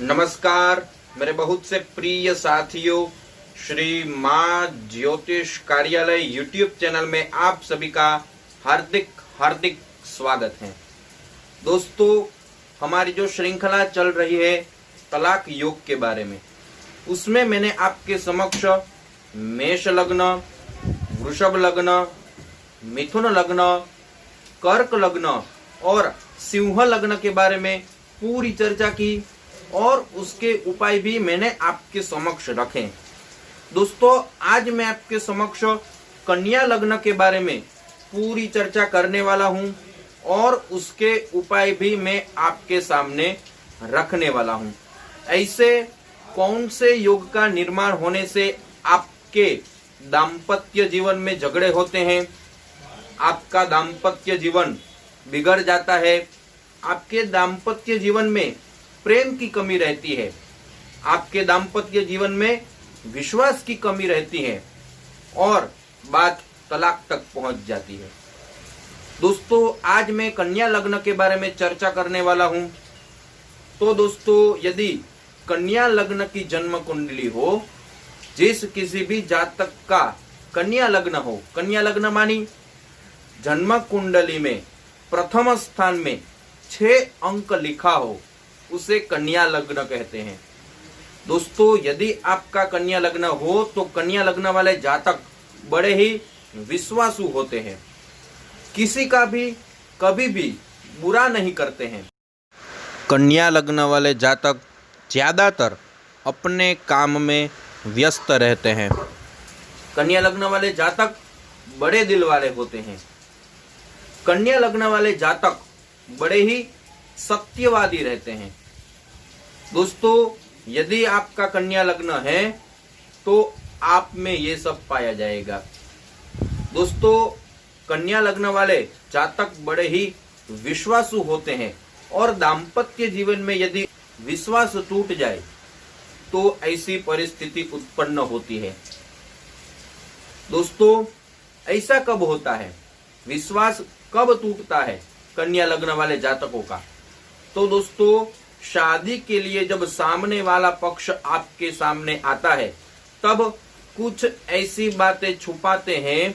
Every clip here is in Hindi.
नमस्कार मेरे बहुत से प्रिय साथियों, श्री माँ ज्योतिष कार्यालय यूट्यूब चैनल में आप सभी का हार्दिक हार्दिक स्वागत है। दोस्तों, हमारी जो श्रृंखला चल रही है तलाक योग के बारे में, उसमें मैंने आपके समक्ष मेष लग्न, वृषभ लग्न, मिथुन लग्न, कर्क लग्न और सिंह लग्न के बारे में पूरी चर्चा की और उसके उपाय भी मैंने आपके समक्ष रखे। दोस्तों, आज मैं आपके समक्ष कन्या लग्न के बारे में पूरी चर्चा करने वाला हूं और उसके उपाय भी मैं आपके सामने रखने वाला हूं। ऐसे कौन से योग का निर्माण होने से आपके दाम्पत्य जीवन में झगड़े होते हैं, आपका दाम्पत्य जीवन बिगड़ जाता है, आपके दाम्पत्य जीवन में प्रेम की कमी रहती है, आपके दाम्पत्य जीवन में विश्वास की कमी रहती है और बात तलाक तक पहुंच जाती है। दोस्तों, आज मैं कन्या लग्न के बारे में चर्चा करने वाला हूं। तो दोस्तों, यदि कन्या लग्न की जन्म कुंडली हो, जिस किसी भी जातक का कन्या लग्न हो, कन्या लग्न मानी जन्म कुंडली में प्रथम स्थान में 6 अंक लिखा हो, उसे कन्या लग्न कहते हैं। दोस्तों, यदि आपका कन्या लग्न हो तो कन्या लग्न वाले जातक बड़े ही विश्वासु होते हैं, किसी का भी कभी भी बुरा नहीं करते हैं। कन्या लग्न वाले जातक ज्यादातर अपने काम में व्यस्त रहते हैं। कन्या लग्न वाले जातक बड़े दिल वाले होते हैं। कन्या लग्न वाले जातक बड़े ही सत्यवादी रहते हैं। दोस्तों, यदि आपका कन्या लग्न है तो आप में ये सब पाया जाएगा। दोस्तों, कन्या लग्न वाले जातक बड़े ही विश्वासु होते हैं और दाम्पत्य जीवन में यदि विश्वास टूट जाए तो ऐसी परिस्थिति उत्पन्न होती है। दोस्तों, ऐसा कब होता है, विश्वास कब टूटता है कन्या लग्न वाले जातकों का? तो दोस्तों, शादी के लिए जब सामने वाला पक्ष आपके सामने आता है, तब कुछ ऐसी बातें छुपाते हैं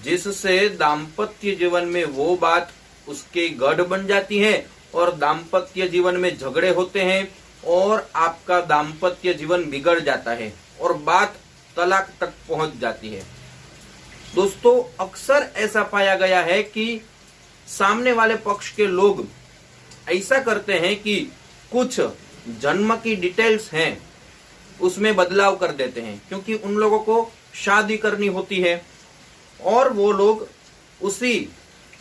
जिससे दाम्पत्य जीवन में वो बात उसके गढ़ बन जाती है और दाम्पत्य जीवन में झगड़े होते हैं और आपका दाम्पत्य जीवन बिगड़ जाता है और बात तलाक तक पहुंच जाती है। दोस्तों, अक्सर ऐसा पाया गया है कि सामने वाले पक्ष के लोग ऐसा करते हैं कि कुछ जन्म की डिटेल्स हैं उसमें बदलाव कर देते हैं, क्योंकि उन लोगों को शादी करनी होती है और वो लोग उसी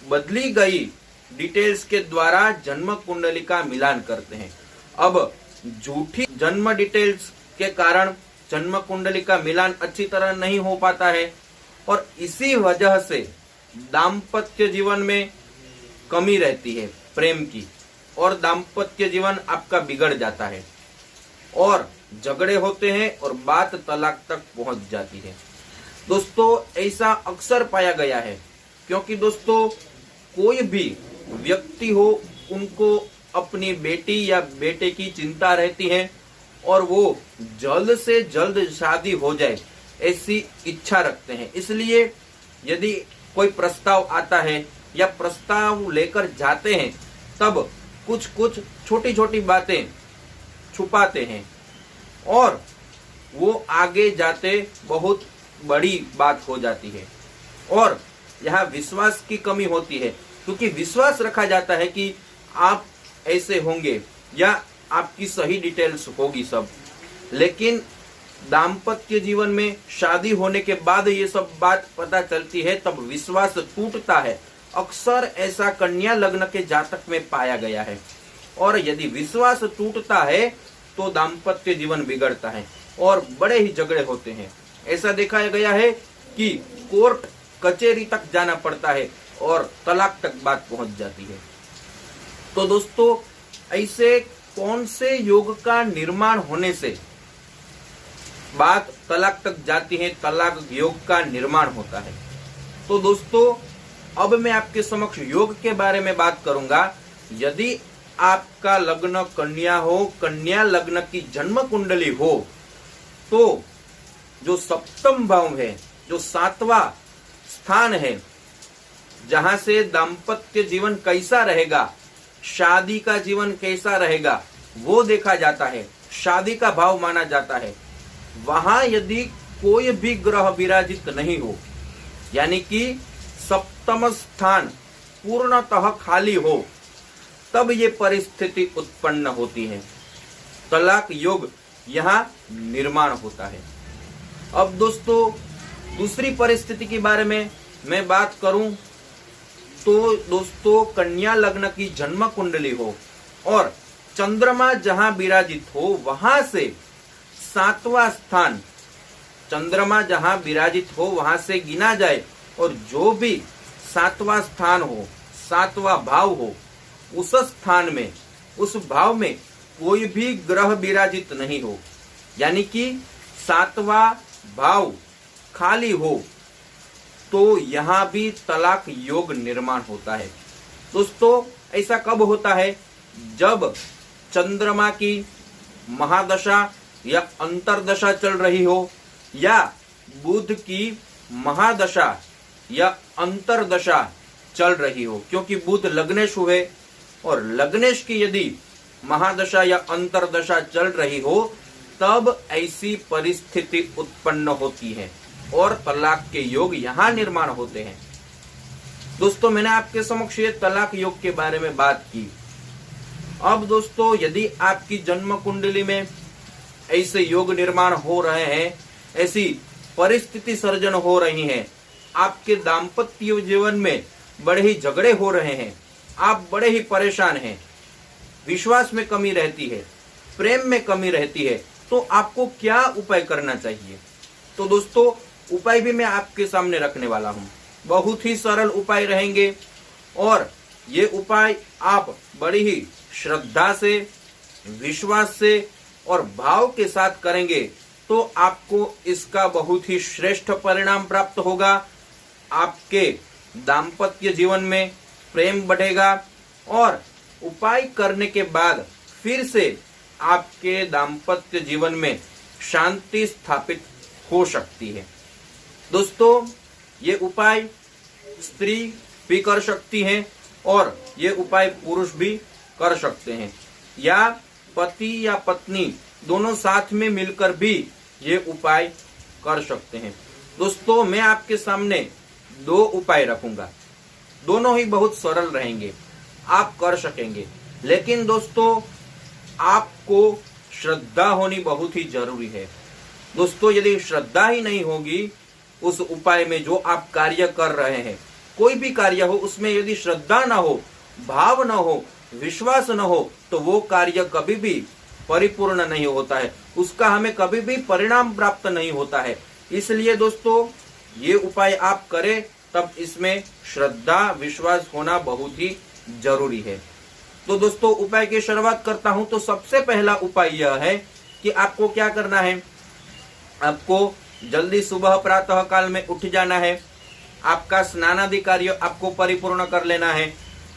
बदली गई डिटेल्स के द्वारा जन्म कुंडली का मिलान करते हैं। अब झूठी जन्म डिटेल्स के कारण जन्म कुंडली का मिलान अच्छी तरह नहीं हो पाता है और इसी वजह से दाम्पत्य जीवन में कमी रहती है प्रेम की और दाम्पत्य जीवन आपका बिगड़ जाता है और झगड़े होते हैं और बात तलाक तक पहुंच जाती है। दोस्तों, ऐसा अक्सर पाया गया है, क्योंकि दोस्तों कोई भी व्यक्ति हो, उनको अपनी बेटी या बेटे की चिंता रहती है और वो जल्द से जल्द शादी हो जाए ऐसी इच्छा रखते हैं। इसलिए यदि कोई प्रस्ताव आता है या प्रस्ताव लेकर जाते हैं, तब कुछ कुछ छोटी छोटी बातें छुपाते हैं और वो आगे जाते बहुत बड़ी बात हो जाती है और यहाँ विश्वास की कमी होती है, क्योंकि विश्वास रखा जाता है कि आप ऐसे होंगे या आपकी सही डिटेल्स होगी सब, लेकिन दाम्पत्य जीवन में शादी होने के बाद ये सब बात पता चलती है, तब विश्वास टूटता है। अक्सर ऐसा कन्या लग्न के जातक में पाया गया है और यदि विश्वास टूटता है तो दाम्पत्य जीवन बिगड़ता है और बड़े ही झगड़े होते हैं। ऐसा देखा गया है कि कोर्ट कचहरी तक जाना पड़ता है और तलाक तक बात पहुंच जाती है। तो दोस्तों, ऐसे कौन से योग का निर्माण होने से बात तलाक तक जाती है, तलाक योग का निर्माण होता है? तो दोस्तों, अब मैं आपके समक्ष योग के बारे में बात करूंगा। यदि आपका लग्न कन्या हो, कन्या लग्न की जन्म कुंडली हो, तो जो सप्तम भाव है, जो 7वां स्थान है, जहां से दाम्पत्य जीवन कैसा रहेगा, शादी का जीवन कैसा रहेगा, वो देखा जाता है, शादी का भाव माना जाता है। वहां यदि कोई भी ग्रह विराजित नहीं हो, यानी कि सप्तम स्थान पूर्णतः खाली हो, तब ये परिस्थिति उत्पन्न होती है, तलाक योग यहां निर्माण होता है। अब दोस्तों दूसरी परिस्थिति के बारे में मैं बात करूं तो दोस्तों कन्या लग्न की जन्म कुंडली हो और चंद्रमा जहां विराजित हो, वहां से 7वां स्थान, चंद्रमा जहां विराजित हो वहां से गिना जाए और जो भी 7वां स्थान हो, 7वां भाव हो, उस स्थान में, उस भाव में कोई भी ग्रह विराजित नहीं हो, यानी कि 7वां भाव खाली हो, तो यहां भी तलाक योग निर्माण होता है। दोस्तों ऐसा कब होता है? जब चंद्रमा की महादशा या अंतरदशा चल रही हो, या बुध की महादशा या अंतरदशा चल रही हो, क्योंकि बुध लग्नेश हुए और लग्नेश की यदि महादशा या अंतरदशा चल रही हो, तब ऐसी परिस्थिति उत्पन्न होती है और तलाक के योग यहां निर्माण होते हैं। दोस्तों मैंने आपके समक्ष ये तलाक योग के बारे में बात की। अब दोस्तों यदि आपकी जन्म कुंडली में ऐसे योग निर्माण हो रहे हैं, ऐसी परिस्थिति सर्जन हो रही है, आपके दाम्पत्य जीवन में बड़े ही झगड़े हो रहे हैं, आप बड़े ही परेशान हैं, विश्वास में कमी रहती है, प्रेम में कमी रहती है, तो आपको क्या उपाय करना चाहिए? तो दोस्तों उपाय भी मैं आपके सामने रखने वाला हूं। बहुत ही सरल उपाय रहेंगे और ये उपाय आप बड़ी ही श्रद्धा से, विश्वास से और भाव के साथ करेंगे तो आपको इसका बहुत ही श्रेष्ठ परिणाम प्राप्त होगा। आपके दाम्पत्य जीवन में प्रेम बढ़ेगा और उपाय करने के बाद फिर से आपके दाम्पत्य जीवन में शांति स्थापित हो सकती है। दोस्तों ये उपाय स्त्री भी कर सकती हैं और ये उपाय पुरुष भी कर सकते हैं, या पति या पत्नी दोनों साथ में मिलकर भी ये उपाय कर सकते हैं। दोस्तों मैं आपके सामने 2 उपाय रखूंगा, दोनों ही बहुत सरल रहेंगे, आप कर सकेंगे। लेकिन दोस्तों आपको श्रद्धा होनी बहुत ही जरूरी है। दोस्तों यदि श्रद्धा ही नहीं होगी उस उपाय में जो आप कार्य कर रहे हैं, कोई भी कार्य हो उसमें यदि श्रद्धा ना हो, भाव ना हो, विश्वास न हो, तो वो कार्य कभी भी परिपूर्ण नहीं होता है, उसका हमें कभी भी परिणाम प्राप्त नहीं होता है। इसलिए दोस्तों ये उपाय आप करें तब इसमें श्रद्धा, विश्वास होना बहुत ही जरूरी है। तो दोस्तों उपाय की शुरुआत करता हूं। तो सबसे पहला उपाय यह है कि आपको क्या करना है, आपको जल्दी सुबह प्रातः काल में उठ जाना है, आपका स्नानादि कार्य आपको परिपूर्ण कर लेना है,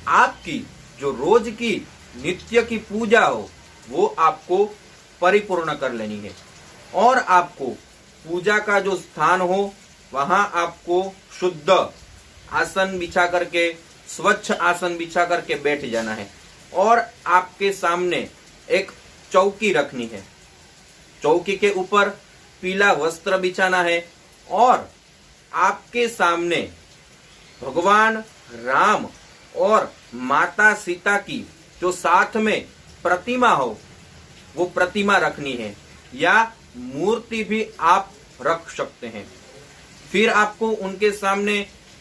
आपकी जो रोज की नित्य की पूजा हो वो आपको परिपूर्ण कर लेनी है और आपको पूजा का जो स्थान हो वहां आपको शुद्ध आसन बिछा करके, स्वच्छ आसन बिछा करके बैठ जाना है और आपके सामने एक चौकी रखनी है। चौकी के ऊपर पीला वस्त्र बिछाना है और आपके सामने भगवान राम और माता सीता की जो साथ में प्रतिमा हो वो प्रतिमा रखनी है, या मूर्ति भी आप रख सकते हैं। फिर आपको उनके सामने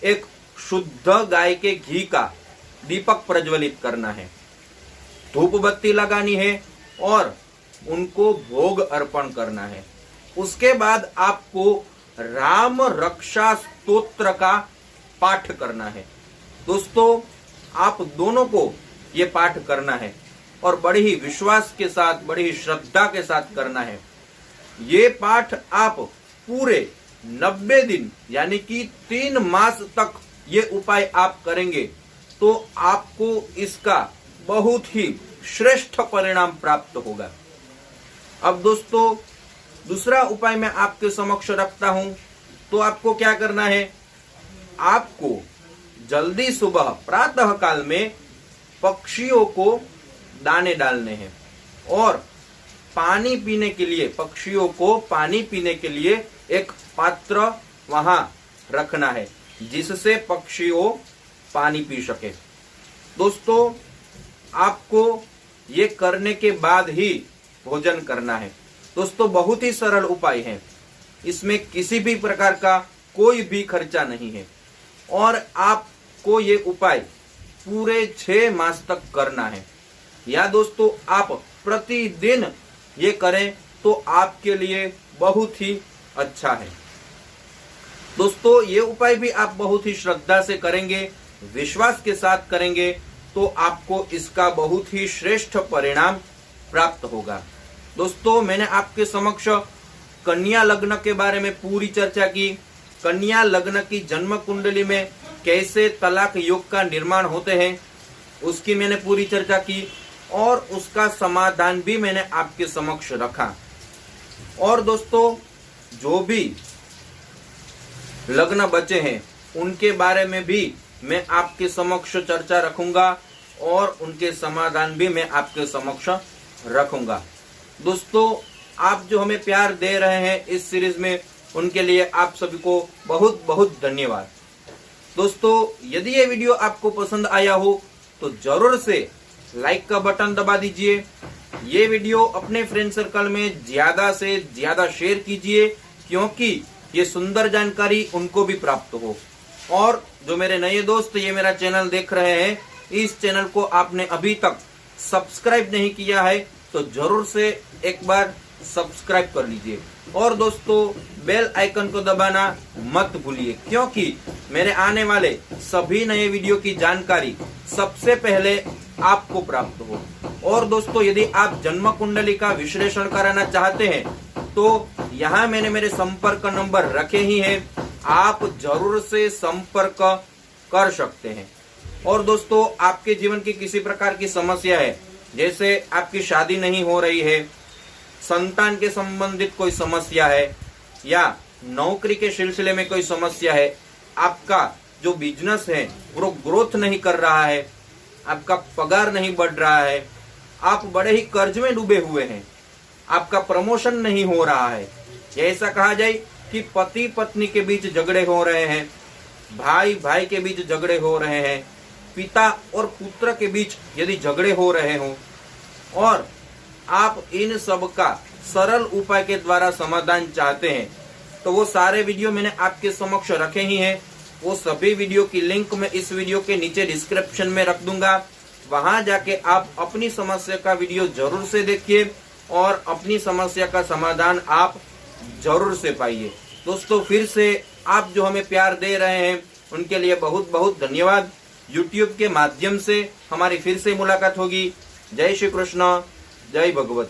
एक शुद्ध गाय के घी का दीपक प्रज्वलित करना है, धूप बत्ती लगानी है और उनको भोग अर्पण करना है। उसके बाद आपको राम रक्षा स्तोत्र का पाठ करना है। दोस्तों आप दोनों को ये पाठ करना है और बड़े ही विश्वास के साथ, बड़ी ही श्रद्धा के साथ करना है। ये पाठ आप पूरे 90 दिन यानी कि 3 मास तक ये उपाय आप करेंगे तो आपको इसका बहुत ही श्रेष्ठ परिणाम प्राप्त होगा। अब दोस्तों दूसरा उपाय मैं आपके समक्ष रखता हूं। तो आपको क्या करना है, आपको जल्दी सुबह प्रातः काल में पक्षियों को दाने डालने हैं और पानी पीने के लिए, पक्षियों को पानी पीने के लिए एक पात्र वहां रखना है जिससे पक्षियों पानी पी सके। दोस्तों आपको ये करने के बाद ही भोजन करना है। दोस्तों बहुत ही सरल उपाय है, इसमें किसी भी प्रकार का कोई भी खर्चा नहीं है और आपको ये उपाय पूरे 6 मास तक करना है। या दोस्तों आप प्रतिदिन ये करें तो आपके लिए बहुत ही अच्छा है। दोस्तों ये उपाय भी आप बहुत ही श्रद्धा से करेंगे, विश्वास के साथ करेंगे तो आपको इसका बहुत ही श्रेष्ठ परिणाम प्राप्त होगा। दोस्तों मैंने आपके समक्ष कन्या लग्न के बारे में पूरी चर्चा की। कन्या लग्न की जन्म कुंडली में कैसे तलाक योग का निर्माण होते हैं उसकी मैंने पूरी चर्चा की और उसका समाधान भी मैंने आपके समक्ष रखा। और दोस्तों जो भी लग्न बचे हैं उनके बारे में भी मैं आपके समक्ष चर्चा रखूंगा और उनके समाधान भी मैं आपके समक्ष रखूंगा। दोस्तों आप जो हमें प्यार दे रहे हैं इस सीरीज में, उनके लिए आप सभी को बहुत बहुत धन्यवाद। दोस्तों यदि ये वीडियो आपको पसंद आया हो तो जरूर से लाइक का बटन दबा दीजिए। ये वीडियो अपने फ्रेंड सर्कल में ज्यादा से ज्यादा शेयर कीजिए क्योंकि ये सुंदर जानकारी उनको भी प्राप्त हो। और जो मेरे नए दोस्त ये मेरा चैनल देख रहे हैं, इस चैनल को आपने अभी तक सब्सक्राइब नहीं किया है तो जरूर से एक बार सब्सक्राइब कर लीजिए। और दोस्तों बेल आइकन को दबाना मत भूलिए क्योंकि मेरे आने वाले सभी नए वीडियो की जानकारी सबसे पहले आपको प्राप्त हो। और दोस्तों यदि आप जन्म कुंडली का विश्लेषण कराना चाहते हैं तो यहाँ मैंने मेरे संपर्क नंबर रखे ही हैं, आप जरूर से संपर्क कर सकते हैं। और दोस्तों आपके जीवन की किसी प्रकार की समस्या है, जैसे आपकी शादी नहीं हो रही है, संतान के संबंधित कोई समस्या है या नौकरी के सिलसिले में कोई समस्या है, आपका जो बिजनेस है वो ग्रोथ नहीं कर रहा है, आपका पगार नहीं बढ़ रहा है, आप बड़े ही कर्ज में डूबे हुए हैं, आपका प्रमोशन नहीं हो रहा है, ऐसा कहा जाए कि पति पत्नी के बीच झगड़े हो रहे हैं, भाई भाई के बीच झगड़े हो रहे हैं, पिता और पुत्र के बीच यदि झगड़े हो रहे हो और आप इन सब का सरल उपाय के द्वारा समाधान चाहते हैं तो वो सारे वीडियो मैंने आपके समक्ष रखे ही हैं। वो सभी वीडियो की लिंक मैं इस वीडियो के नीचे डिस्क्रिप्शन में रख दूंगा, वहां जाके आप अपनी समस्या का वीडियो जरूर से देखिए और अपनी समस्या का समाधान आप जरूर से पाइए। दोस्तों फिर से आप जो हमें प्यार दे रहे हैं उनके लिए बहुत बहुत धन्यवाद। YouTube के माध्यम से हमारी फिर से मुलाकात होगी। जय श्री कृष्ण, जय भगवत।